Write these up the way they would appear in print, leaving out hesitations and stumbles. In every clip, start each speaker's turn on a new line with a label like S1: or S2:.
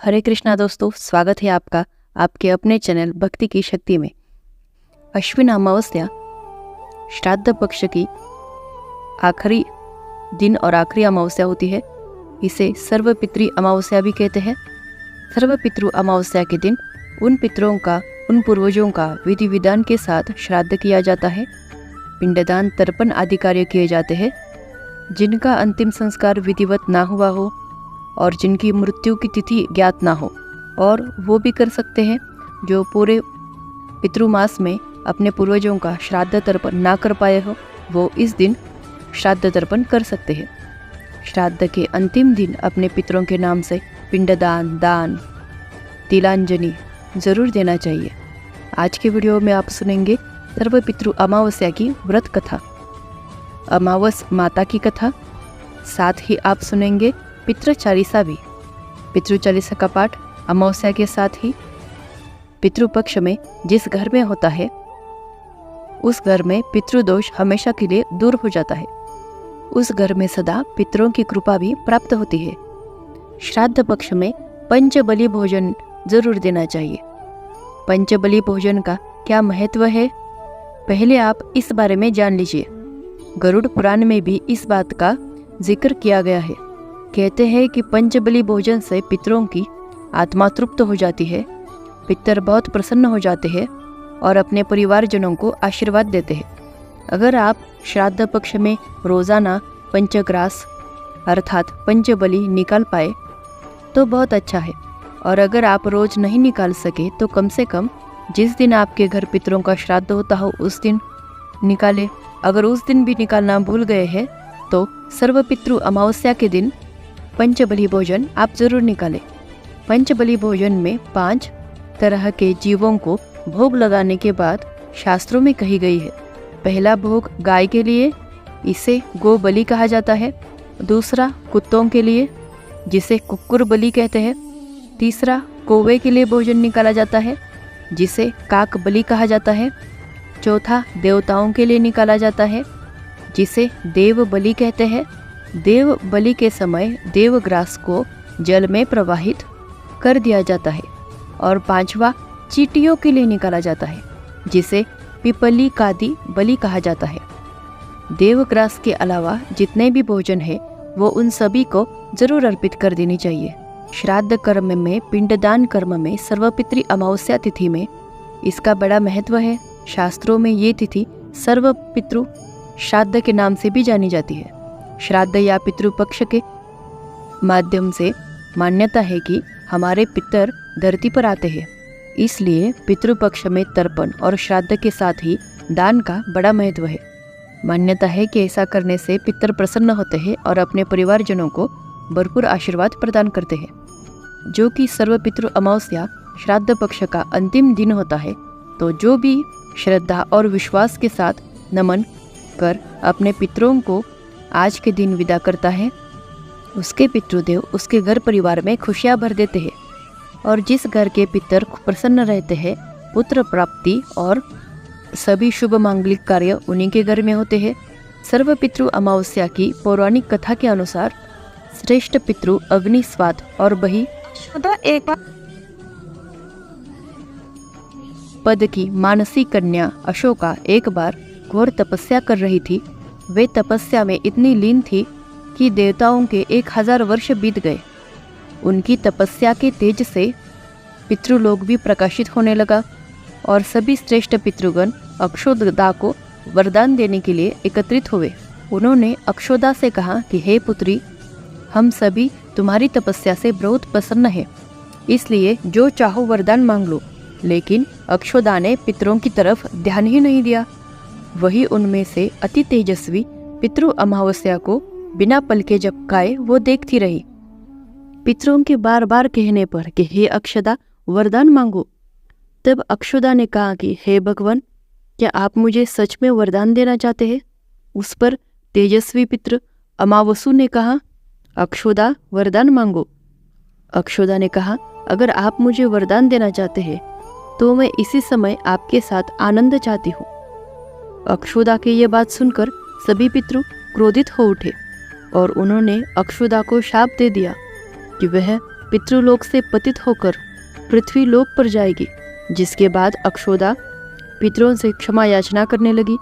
S1: हरे कृष्णा दोस्तों, स्वागत है आपका आपके अपने चैनल भक्ति की शक्ति में। अश्विन अमावस्या श्राद्ध पक्ष की आखिरी दिन और आखिरी अमावस्या होती है। इसे सर्वपितृ अमावस्या भी कहते हैं। सर्वपितृ अमावस्या के दिन उन पितरों का, उन पूर्वजों का विधि विधान के साथ श्राद्ध किया जाता है। पिंडदान, तर्पण आदि कार्य किए जाते हैं। जिनका अंतिम संस्कार विधिवत ना हुआ हो और जिनकी मृत्यु की तिथि ज्ञात ना हो, और वो भी कर सकते हैं जो पूरे पितृमास में अपने पूर्वजों का श्राद्ध तर्पण ना कर पाए हो, वो इस दिन श्राद्ध तर्पण कर सकते हैं। श्राद्ध के अंतिम दिन अपने पितरों के नाम से पिंडदान, दान, तिलांजलि जरूर देना चाहिए। आज के वीडियो में आप सुनेंगे सर्वपितृ अमावस्या की व्रत कथा, अमावस माता की कथा। साथ ही आप सुनेंगे पितृ चालीसा भी। पितृ चालीसा का पाठ अमावस्या के साथ ही पितृपक्ष में जिस घर में होता है उस घर में पितृदोष हमेशा के लिए दूर हो जाता है। उस घर में सदा पितरों की कृपा भी प्राप्त होती है। श्राद्ध पक्ष में पंचबली भोजन जरूर देना चाहिए। पंचबली भोजन का क्या महत्व है, पहले आप इस बारे में जान लीजिए। गरुड़ पुराण में भी इस बात का जिक्र किया गया है। कहते हैं कि पंचबली भोजन से पितरों की आत्मा तृप्त हो जाती है, पितर बहुत प्रसन्न हो जाते हैं और अपने परिवारजनों को आशीर्वाद देते हैं। अगर आप श्राद्ध पक्ष में रोज़ाना पंचग्रास अर्थात पंचबली निकाल पाए तो बहुत अच्छा है, और अगर आप रोज़ नहीं निकाल सके तो कम से कम जिस दिन आपके घर पितरों का श्राद्ध होता हो उस दिन निकालें। अगर उस दिन भी निकालना भूल गए हैं तो सर्वपितृ अमावस्या के दिन पंचबली भोजन आप जरूर निकालें। पंचबली भोजन में 5 तरह के जीवों को भोग लगाने के बाद शास्त्रों में कही गई है। पहला भोग गाय के लिए, इसे गो बलि कहा जाता है। दूसरा कुत्तों के लिए, जिसे कुक्कुर बलि कहते हैं। तीसरा कौवे के लिए भोजन निकाला जाता है, जिसे काक बलि कहा जाता है। चौथा देवताओं के लिए निकाला जाता है, जिसे देव बलि कहते हैं। देव बलि के समय देवग्रास को जल में प्रवाहित कर दिया जाता है। और 5वां चींटियों के लिए निकाला जाता है, जिसे पिपली कादी बलि कहा जाता है। देवग्रास के अलावा जितने भी भोजन है वो उन सभी को जरूर अर्पित कर देनी चाहिए। श्राद्ध कर्म में, पिंडदान कर्म में, सर्वपितृ अमावस्या तिथि में इसका बड़ा महत्व है। शास्त्रों में ये तिथि सर्वपितृ श्राद्ध के नाम से भी जानी जाती है। श्राद्ध या पितृपक्ष के माध्यम से मान्यता है कि हमारे पितर धरती पर आते हैं, इसलिए पितृपक्ष में तर्पण और श्राद्ध के साथ ही दान का बड़ा महत्व है। मान्यता है कि ऐसा करने से पितर प्रसन्न होते हैं और अपने परिवारजनों को भरपूर आशीर्वाद प्रदान करते हैं। जो कि सर्वपितृ अमावस्या श्राद्ध पक्ष का अंतिम दिन होता है, तो जो भी श्रद्धा और विश्वास के साथ नमन कर अपने पितरों को आज के दिन विदा करता है, उसके पितृदेव उसके घर परिवार में खुशियाँ भर देते हैं। और जिस घर के पितर प्रसन्न रहते हैं, पुत्र प्राप्ति और सभी शुभ मांगलिक कार्य उन्हीं के घर में होते हैं। सर्वपितृ अमावस्या की पौराणिक कथा के अनुसार श्रेष्ठ पितृ अग्निस्वात और बही पद की मानसी कन्या अशोका एक बार घोर तपस्या कर रही थी। वे तपस्या में इतनी लीन थी कि देवताओं के 1000 वर्ष बीत गए। उनकी तपस्या के तेज से पितृलोक भी प्रकाशित होने लगा और सभी श्रेष्ठ पितृगण अक्षोदा को वरदान देने के लिए एकत्रित हुए। उन्होंने अक्षोदा से कहा कि हे पुत्री, हम सभी तुम्हारी तपस्या से बहुत प्रसन्न हैं, इसलिए जो चाहो वरदान मांग लो। लेकिन अक्षोदा ने पितरों की तरफ ध्यान ही नहीं दिया। वही उनमें से अति तेजस्वी पितृ अमावस्या को बिना पलके झपकाए वो देखती रही। पितरों के बार बार कहने पर कि हे अक्षदा, वरदान मांगो। तब अक्षदा ने कहा कि हे भगवान, क्या आप मुझे सच में वरदान देना चाहते हैं? उस पर तेजस्वी पितृ अमावसु ने कहा, अक्षोदा वरदान मांगो। अक्षोदा ने कहा, अगर आप मुझे वरदान देना चाहते हैं तो मैं इसी समय आपके साथ आनंद चाहती हूँ। अक्षोदा की ये बात सुनकर सभी पितृ क्रोधित हो उठे और उन्होंने अक्षोदा को शाप दे दिया कि वह पितृलोक से पतित होकर पृथ्वी लोक पर जाएगी। जिसके बाद अक्षोदा पितरों से क्षमा याचना करने लगी।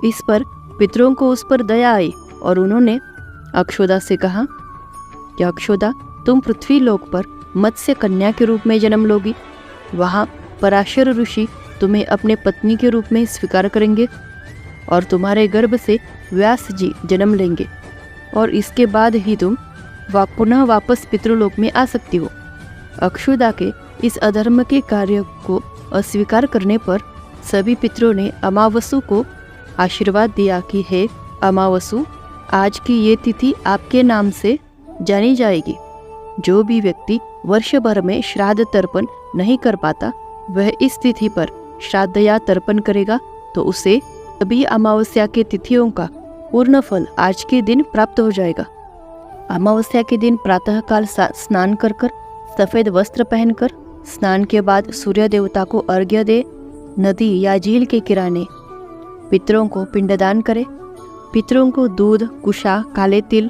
S1: इस पर पितरों को उस पर दया आई और उन्होंने अक्षोदा से कहा कि अक्षोदा, तुम पृथ्वी लोक पर मत्स्य कन्या के रूप में जन्म लोगी। वहाँ पराशर ऋषि तुम्हें अपने पत्नी के रूप में स्वीकार करेंगे और तुम्हारे गर्भ से व्यास जी जन्म लेंगे और इसके बाद ही तुम पुनः वापस पितृलोक में आ सकती हो। अक्षुदा के इस अधर्म के कार्य को अस्वीकार करने पर सभी पितरों ने अमावसु को आशीर्वाद दिया कि हे अमावसु, आज की ये तिथि आपके नाम से जानी जाएगी। जो भी व्यक्ति वर्ष भर में श्राद्ध तर्पण नहीं कर पाता, वह इस तिथि पर श्राद्ध या तर्पण करेगा तो उसे सभी अमावस्या के तिथियों का पूर्ण फल आज के दिन प्राप्त हो जाएगा। अमावस्या के दिन प्रातःकाल स्नान कर सफ़ेद वस्त्र पहनकर स्नान के बाद सूर्य देवता को अर्घ्य दे, नदी या झील के किनारे पितरों को पिंडदान करे। पितरों को दूध, कुशा, काले तिल,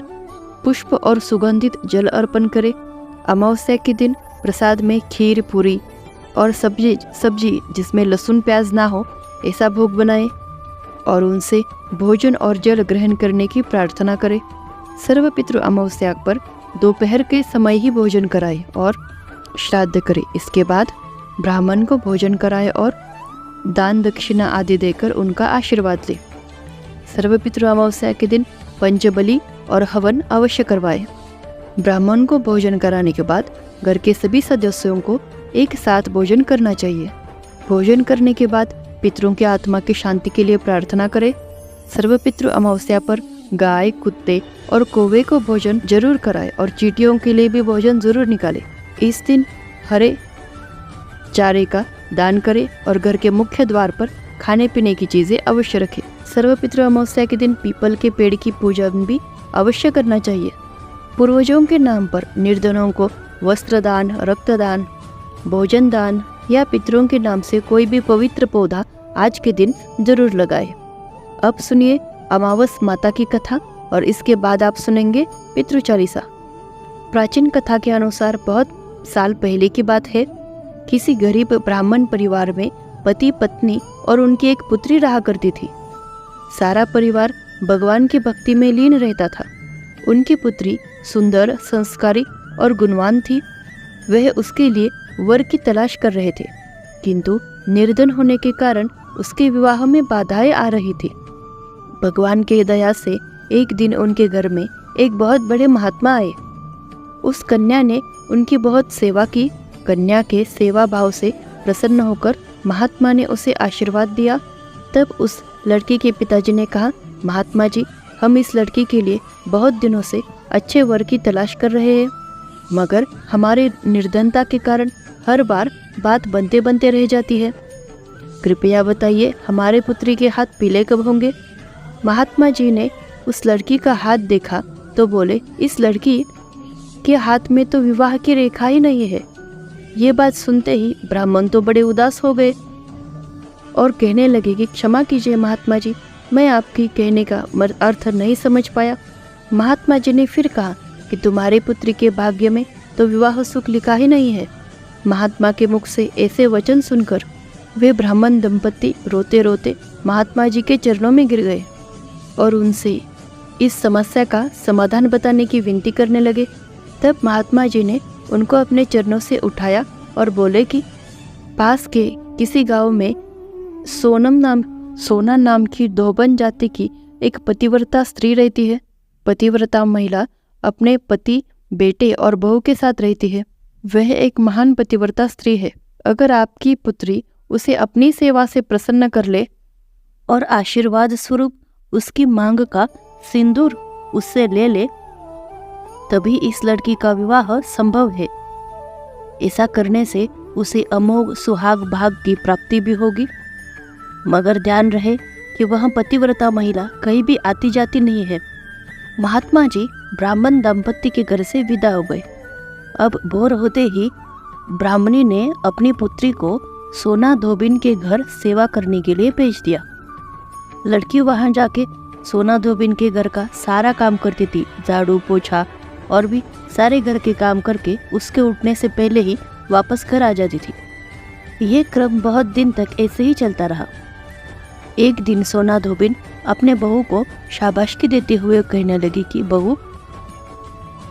S1: पुष्प और सुगंधित जल अर्पण करे। अमावस्या के दिन प्रसाद में खीर, पूरी और सब्जी जिसमें लहसुन प्याज ना हो ऐसा भोग बनाए और उनसे भोजन और जल ग्रहण करने की प्रार्थना करे। सर्व पितृ अमावस्या पर दोपहर के समय ही भोजन कराए और श्राद्ध करे। इसके बाद ब्राह्मण को भोजन कराए और दान दक्षिणा आदि देकर उनका आशीर्वाद ले। सर्व पितृ अमावस्या के दिन पंचबली और हवन अवश्य करवाए। ब्राह्मण को भोजन कराने के बाद घर के सभी सदस्यों को एक साथ भोजन करना चाहिए। भोजन करने के बाद पितरों की आत्मा की शांति के लिए प्रार्थना करें। सर्व पितृ अमावस्या पर गाय, कुत्ते और कौवे को भोजन जरूर कराए और चींटियों के लिए भी भोजन जरूर निकाले। इस दिन हरे चारे का दान करें और घर के मुख्य द्वार पर खाने पीने की चीजें अवश्य रखें। सर्व पितृ अमावस्या के दिन पीपल के पेड़ की पूजा भी अवश्य करना चाहिए। पूर्वजों के नाम पर निर्धनों को वस्त्रदान, रक्तदान, भोजन दान या पितरों के नाम से कोई भी पवित्र पौधा आज के दिन जरूर लगाए। अब सुनिए अमावस माता की कथा और इसके बाद आप सुनेंगे पितृ चालीसा। प्राचीन कथा के अनुसार बहुत साल पहले की बात है। किसी गरीब ब्राह्मण परिवार में पति, पत्नी और उनकी एक पुत्री रहा करती थी। सारा परिवार भगवान की भक्ति में लीन रहता था। उनकी पुत्री सुंदर, संस्कारी और गुणवान थी। वह उसके लिए वर की तलाश कर रहे थे, किंतु निर्धन होने के कारण उसके विवाह में बाधाएं आ रही थी। भगवान के दया से एक दिन उनके घर में एक बहुत बड़े महात्मा आए। उस कन्या ने उनकी बहुत सेवा की। कन्या के सेवा भाव से प्रसन्न होकर महात्मा ने उसे आशीर्वाद दिया। तब उस लड़की के पिताजी ने कहा, महात्मा जी, हम इस लड़की के लिए बहुत दिनों से अच्छे वर की तलाश कर रहे हैं, मगर हमारे निर्धनता के कारण हर बार बात बनते बनते रह जाती है। कृपया बताइए हमारे पुत्री के हाथ पीले कब होंगे। महात्मा जी ने उस लड़की का हाथ देखा तो बोले, इस लड़की के हाथ में तो विवाह की रेखा ही नहीं है। ये बात सुनते ही ब्राह्मण तो बड़े उदास हो गए और कहने लगे कि क्षमा कीजिए महात्मा जी, मैं आपकी कहने का अर्थ नहीं समझ पाया। महात्मा जी ने फिर कहा कि तुम्हारे पुत्री के भाग्य में तो विवाह सुख लिखा ही नहीं है। महात्मा के मुख से ऐसे वचन सुनकर वे ब्राह्मण दंपति रोते रोते महात्मा जी के चरणों में गिर गए और उनसे इस समस्या का समाधान बताने की विनती करने लगे। तब महात्मा जी ने उनको अपने चरणों से उठाया और बोले कि पास के किसी गांव में सोना नाम की धोबन जाति की एक पतिव्रता स्त्री रहती है। पतिव्रता महिला अपने पति, बेटे और बहू के साथ रहती है। वह एक महान पतिव्रता स्त्री है। अगर आपकी पुत्री उसे अपनी सेवा से प्रसन्न कर ले और आशीर्वाद स्वरूप उसकी मांग का सिंदूर उससे ले ले, तभी इस लड़की का विवाह संभव है। ऐसा करने से उसे अमोघ सुहाग भाग की प्राप्ति भी होगी। मगर ध्यान रहे कि वह पतिव्रता महिला कहीं भी आती जाती नहीं है। महात्मा जी ब्राह्मण दंपत्ति के घर से विदा हो गए। अब भोर होते ही ब्राह्मणी ने अपनी पुत्री को सोना धोबिन के घर सेवा करने के लिए भेज दिया। लड़की वहां जाके सोना धोबिन के घर का सारा काम करती थी। झाड़ू, पोछा और भी सारे घर के काम करके उसके उठने से पहले ही वापस घर आ जाती थी। ये क्रम बहुत दिन तक ऐसे ही चलता रहा। एक दिन सोना धोबिन अपने बहू को शाबाशी देते हुए कहने लगी कि बहू,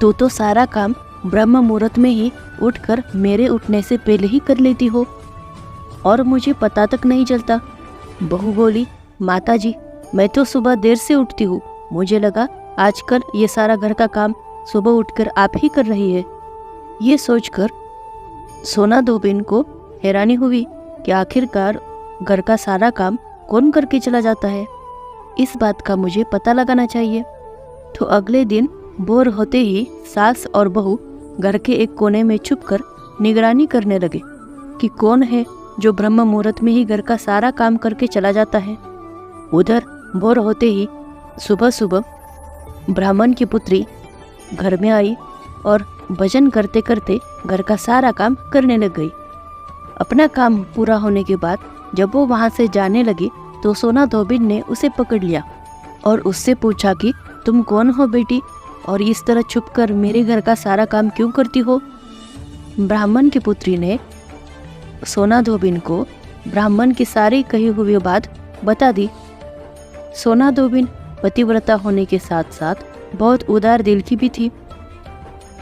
S1: तू तो सारा काम ब्रह्म मुहूर्त में ही उठकर मेरे उठने से पहले ही कर लेती हो और मुझे पता तक नहीं चलता। बहू बोली, माता जी, मैं तो सुबह देर से उठती हूँ, मुझे लगा आजकल ये सारा घर का काम सुबह उठकर आप ही कर रही है। ये सोचकर सोना धोबिन को हैरानी हुई कि आखिरकार घर का सारा काम कौन करके चला जाता है। इस बात का मुझे पता लगाना चाहिए। तो अगले दिन भोर होते ही सास और बहू घर के एक कोने में छुपकर निगरानी करने लगे कि कौन है जो ब्रह्म मुहूर्त में ही घर का सारा काम करके चला जाता है। उधर भोर होते ही सुबह सुबह ब्राह्मण की पुत्री घर में आई और भजन करते करते घर का सारा काम करने लग गई। अपना काम पूरा होने के बाद जब वो वहाँ से जाने लगी तो सोना धोबिन ने उसे पकड़ लिया और उससे पूछा कि तुम कौन हो बेटी, और इस तरह छुपकर मेरे घर का सारा काम क्यों करती हो। ब्राह्मण की पुत्री ने सोना धोबिन को ब्राह्मण की सारी कही हुई बात बता दी। सोना धोबिन पतिव्रता होने के साथ साथ बहुत उदार दिल की भी थी।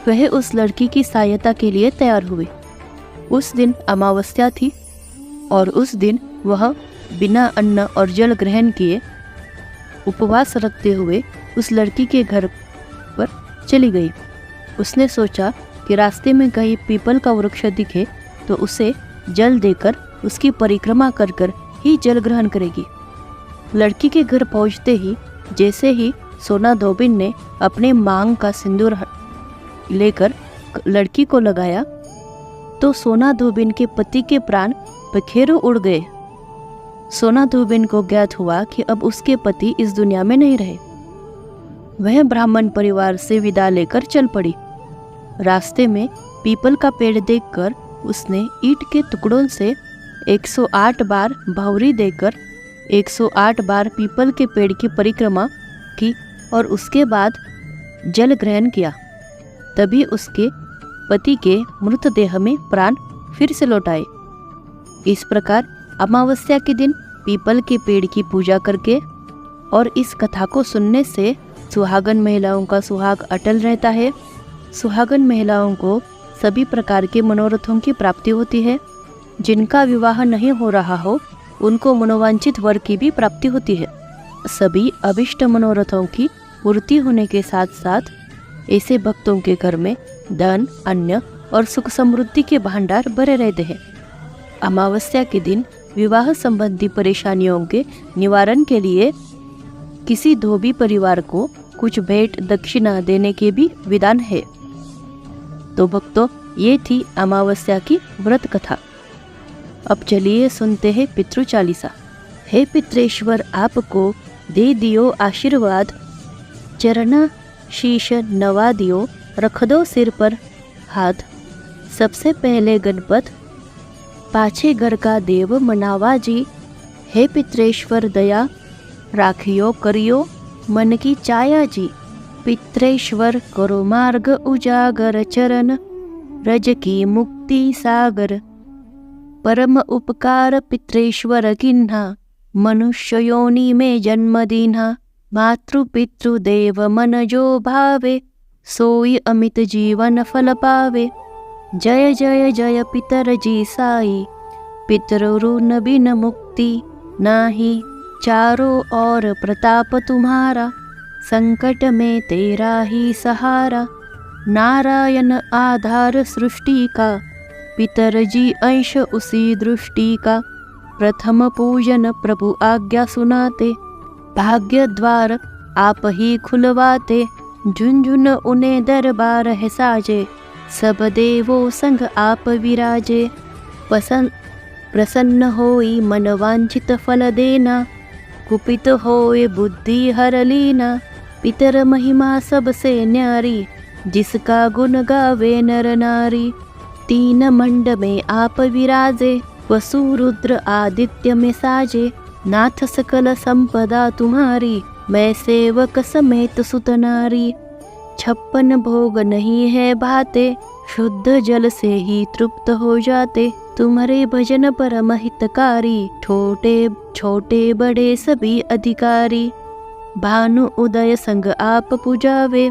S1: वह उस लड़की की सहायता के लिए तैयार हुई। उस दिन अमावस्या थी और उस दिन वह बिना अन्न और जल ग्रहण किए उपवास रखते हुए उस लड़की के घर पर चली गई। उसने सोचा कि रास्ते में कहीं पीपल का वृक्ष दिखे तो उसे जल देकर उसकी परिक्रमा कर कर ही जल ग्रहण करेगी। लड़की के घर पहुंचते ही जैसे ही सोना धोबिन ने अपने मांग का सिंदूर लेकर लड़की को लगाया तो सोना धोबिन के पति के प्राण पखेरु उड़ गए। सोना धोबिन को ज्ञात हुआ कि अब उसके पति इस दुनिया में नहीं रहे। वह ब्राह्मण परिवार से विदा लेकर चल पड़ी। रास्ते में पीपल का पेड़ देखकर उसने ईंट के टुकड़ों से 108 बार भावरी देकर 108 बार पीपल के पेड़ की परिक्रमा की और उसके बाद जल ग्रहण किया। तभी उसके पति के मृतदेह में प्राण फिर से लौट आए। इस प्रकार अमावस्या के दिन पीपल के पेड़ की पूजा करके और इस कथा को सुनने से सुहागन महिलाओं का सुहाग अटल रहता है। सुहागन महिलाओं को सभी प्रकार के मनोरथों की प्राप्ति होती है। जिनका विवाह नहीं हो रहा हो उनको मनोवांछित वर की भी प्राप्ति होती है। सभी अभिष्ट मनोरथों की पूर्ति होने के साथ साथ ऐसे भक्तों के घर में धन, अन्न और सुख समृद्धि के भंडार भरे रहते हैं। अमावस्या के दिन विवाह संबंधी परेशानियों के निवारण के लिए किसी धोबी परिवार को कुछ भेंट दक्षिणा देने के भी विधान है। तो भक्तों, ये थी अमावस्या की व्रत कथा। अब चलिए सुनते हैं पितृ चालीसा। हे पितृेश्वर, आपको दे दियो आशीर्वाद, चरणा शीश नवा दियो, रख दो सिर पर हाथ। सबसे पहले गणपत, पाछे घर का देव मनावा जी। हे पितृेश्वर, दया राखियो करियो मन की चाया जी। पितृेश्वर, करो मार्ग उजागर, चरण रज की मुक्ति सागर। परम उपकार पितृेश्वर किन्हा, मनुष्य योनि में जन्म दीन्हा। मातृ पितृ देव मन जो भावे, सोई अमित जीवन फल पावे। जय जय जय पितर जी साई, पितरु बिन मुक्ति नाही। चारों ओर प्रताप तुम्हारा, संकट में तेरा ही सहारा। नारायण आधार सृष्टि का, पितर जी अंश उसी दृष्टि का। प्रथम पूजन प्रभु आज्ञा सुनाते, भाग्य द्वार आप ही खुलवाते। झुनझुन उन्हें दरबार है साजे, सब देवों संग आप विराजे। प्रसन्न होई मन वांछित फल देना, कुपित होए बुद्धि हर लीना। पितर महिमा सबसे न्यारी, जिसका गुण गावे नर नारी। तीन मंड में आप विराजे, वसु रुद्र आदित्य में साजे। नाथ सकल संपदा तुम्हारी, मैं सेवक समेत सुत नारी। 56 भोग नहीं है भाते, शुद्ध जल से ही तृप्त हो जाते। तुम्हारे भजन परम हितकारी, छोटे छोटे बड़े सभी अधिकारी। भानु उदय संग आप पुजावे,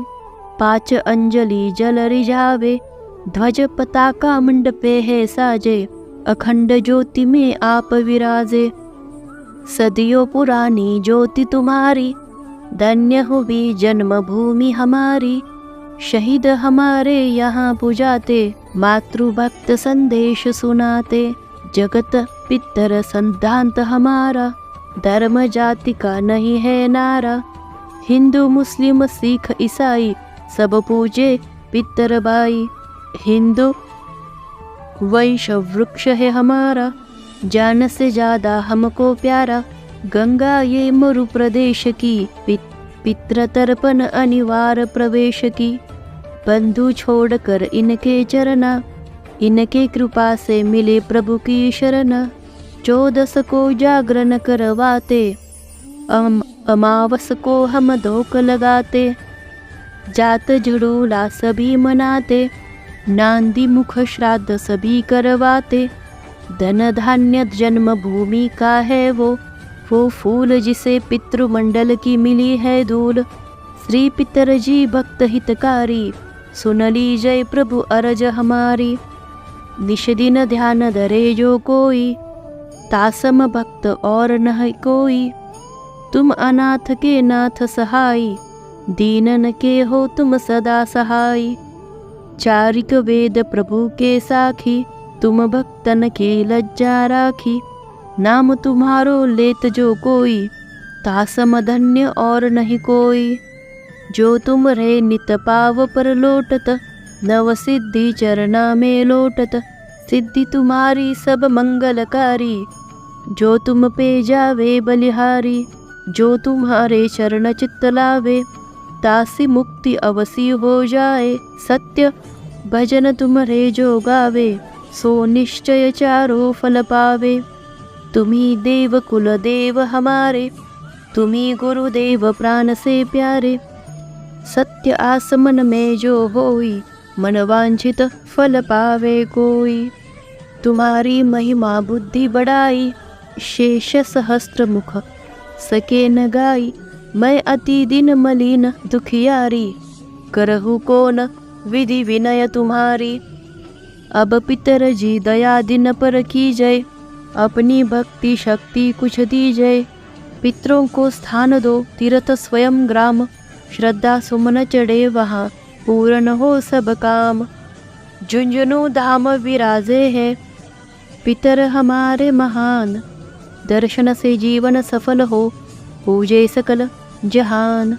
S1: 5 अंजलि जल रिझावे। ध्वज पताका मंडपे है साजे, अखंड ज्योति में आप विराजे। सदियों पुरानी ज्योति तुम्हारी, धन्य हुई जन्मभूमि हमारी। शहीद हमारे यहाँ पुजाते, मातृभक्त संदेश सुनाते। जगत पितर सिद्धांत हमारा, धर्म जाति का नहीं है नारा। हिंदू मुस्लिम सिख ईसाई, सब पूजे पितर बाई। हिंदू वंश वृक्ष है हमारा, जान से ज्यादा हमको प्यारा। गंगा ये मरु प्रदेश की, पितृ तर्पण अनिवार्य प्रवेश की। बंधु छोड़कर इनके चरना, इनके कृपा से मिले प्रभु की शरण। 14 को जागरण करवाते, अमावस को हम धोक लगाते। जात झड़ूला सभी मनाते, नांदी मुख श्राद्ध सभी करवाते। धन धान्य जन्मभूमि का है वो फूल जिसे पितृमंडल की मिली है धूल। श्री पितर जी भक्त हितकारी, सुन लीजिए प्रभु अरज हमारी। निश दिन ध्यान धरे जो कोई, तासम भक्त और नहीं कोई। तुम अनाथ के नाथ सहाय, दीनन के हो तुम सदा सहाय। चारिक वेद प्रभु के साखी, तुम भक्तन की लज्जा राखी। नाम तुम्हारो लेत जो कोई, तासम धन्य और नहीं कोई। जो तुम रे नित पाव पर लोटत, नव सिद्धि चरना में लोटत। सिद्धि तुम्हारी सब मंगलकारी, जो तुम पे जावे बलिहारी। जो तुम्हारे चरण चित्त लावे, तासी मुक्ति अवसी हो जाए। सत्य भजन तुम्हारे जो गावे, सो निश्चय चारों फल पावे। तुम्ही देव कुल देव हमारे, तुम्ही गुरुदेव प्राण से प्यारे। सत्य आसमन में जो होई, मन वांछित फल पावे कोई। तुम्हारी महिमा बुद्धि बढ़ाई, शेष सहस्त्र मुख सके न गाई। मैं अति दिन मलिन दुखियारी, करहु कौन विधि विनय तुम्हारी। अब पितर जी दया दिन पर कीजय, अपनी भक्ति शक्ति कुछ दीजय। पितरों को स्थान दो तीर्थ स्वयं ग्राम, श्रद्धा सुमन चढ़े वहाँ पूर्ण हो सब काम। झुंझुनू धाम विराजे है पितर हमारे महान, दर्शन से जीवन सफल हो पूजे सकल जहान।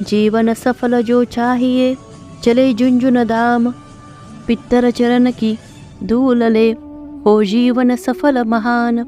S1: जीवन सफल जो चाहिए, चले झुंझुन धाम। पितर चरण की धूल ले, हो जीवन सफल महान।